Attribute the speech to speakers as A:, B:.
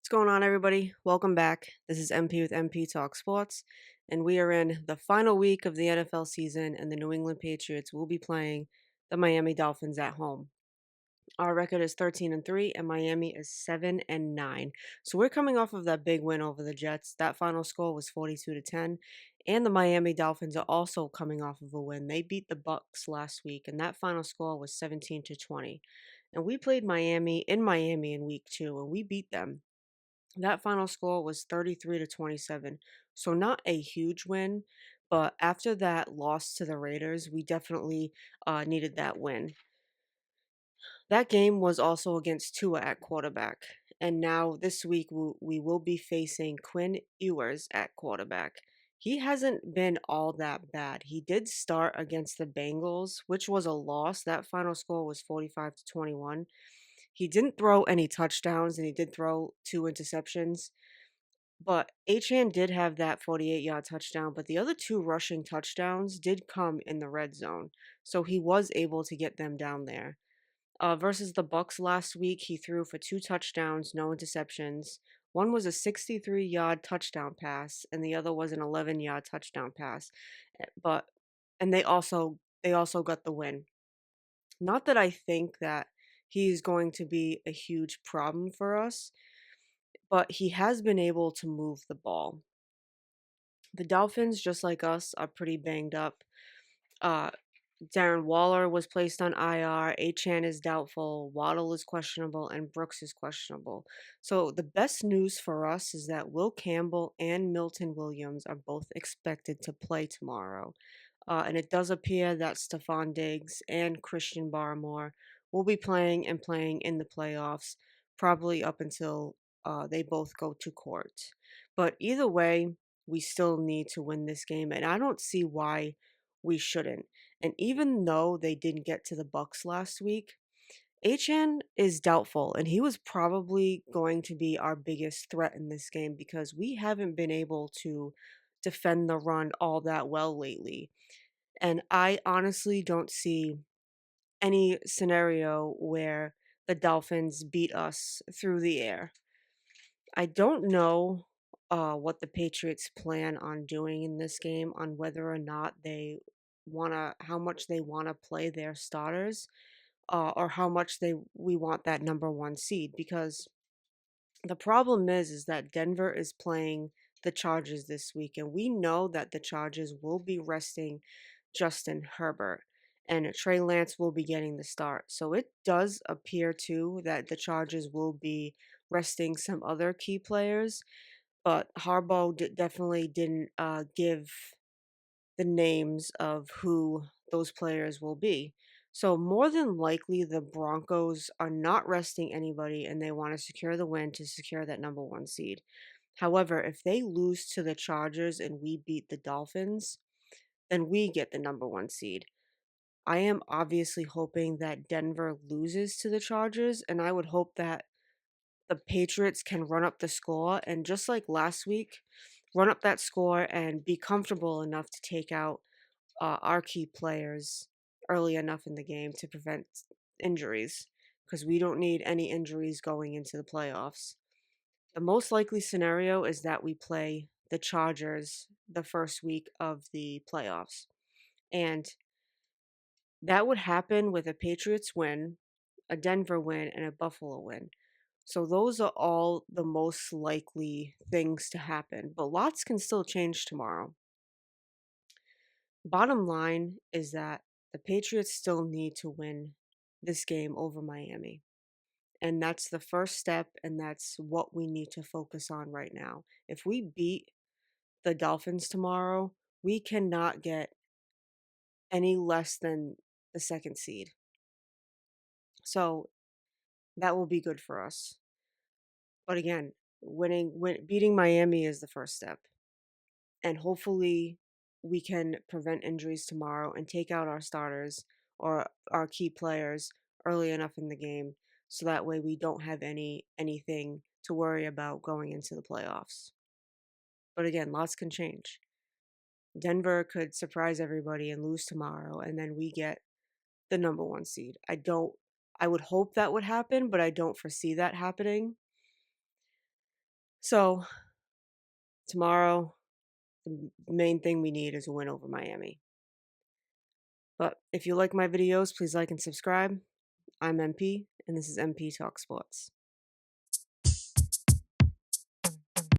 A: What's going on, everybody? Welcome back. This is MP with MP Talk Sports, and we are in the final week of the NFL season, and the New England Patriots will be playing the Miami Dolphins at home. Our record is 13-3, and Miami is 7-9. So we're coming off of that big win over the Jets. That final score was 42-10, and the Miami Dolphins are also coming off of a win. They beat the Bucks last week, and that final score was 17-20. And we played Miami in week 2, and we beat them. That final score was 33-27. So not a huge win, but after that loss to the Raiders, we definitely needed that win. That game was also against Tua at quarterback. And now this week we will be facing Quinn Ewers at quarterback. He hasn't been all that bad. He did start against the Bengals, which was a loss. That final score was 45-21. He didn't throw any touchdowns and he did throw two interceptions. But Achan did have that 48-yard touchdown, but the other two rushing touchdowns did come in the red zone. So he was able to get them down there. Versus the Bucks last week, he threw for two touchdowns, no interceptions. One was a 63-yard touchdown pass, and the other was an 11-yard touchdown pass. But and they also got the win. Not that I think that he's going to be a huge problem for us, but he has been able to move the ball. The Dolphins, just like us, are pretty banged up. Uh, Darren Waller was placed on IR. Achan is doubtful. Waddle is questionable, and Brooks is questionable. So the best news for us is that Will Campbell and Milton Williams are both expected to play tomorrow. And it does appear that Stephon Diggs and Christian Barmore will be playing and playing in the playoffs, probably up until they both go to court. But either way, we still need to win this game, and I don't see why we shouldn't. And even though they didn't get to the Bucks last week, Achan is doubtful, and he was probably going to be our biggest threat in this game because we haven't been able to defend the run all that well lately. And I honestly don't see any scenario where the Dolphins beat us through the air. I don't know what the Patriots plan on doing in this game, on whether or not how much they wanna play their starters, or how much we want that number one seed. Because the problem is that Denver is playing the Chargers this week, and we know that the Chargers will be resting Justin Herbert, and Trey Lance will be getting the start. So it does appear too that the Chargers will be resting some other key players, but Harbaugh definitely didn't give the names of who those players will be. So more than likely, the Broncos are not resting anybody, and they want to secure the win to secure that number one seed. However, if they lose to the Chargers and we beat the Dolphins, then we get the number one seed. I am obviously hoping that Denver loses to the Chargers, and I would hope that the Patriots can run up the score and, just like last week, run up that score and be comfortable enough to take out our key players early enough in the game to prevent injuries, because we don't need any injuries going into the playoffs. The most likely scenario is that we play the Chargers the first week of the playoffs. And that would happen with a Patriots win, a Denver win, and a Buffalo win. So those are all the most likely things to happen, but lots can still change tomorrow. Bottom line is that the Patriots still need to win this game over Miami. And that's the first step, and that's what we need to focus on right now. If we beat the Dolphins tomorrow, we cannot get any less than the second seed. So that will be good for us. But again, beating Miami is the first step. And hopefully we can prevent injuries tomorrow and take out our starters or our key players early enough in the game, so that way we don't have anything to worry about going into the playoffs. But again, lots can change. Denver could surprise everybody and lose tomorrow, and then we get the number one seed. I would hope that would happen, but I don't foresee that happening. So, tomorrow, the main thing we need is a win over Miami. But if you like my videos, please like and subscribe. I'm MP, and this is MP Talk Sports.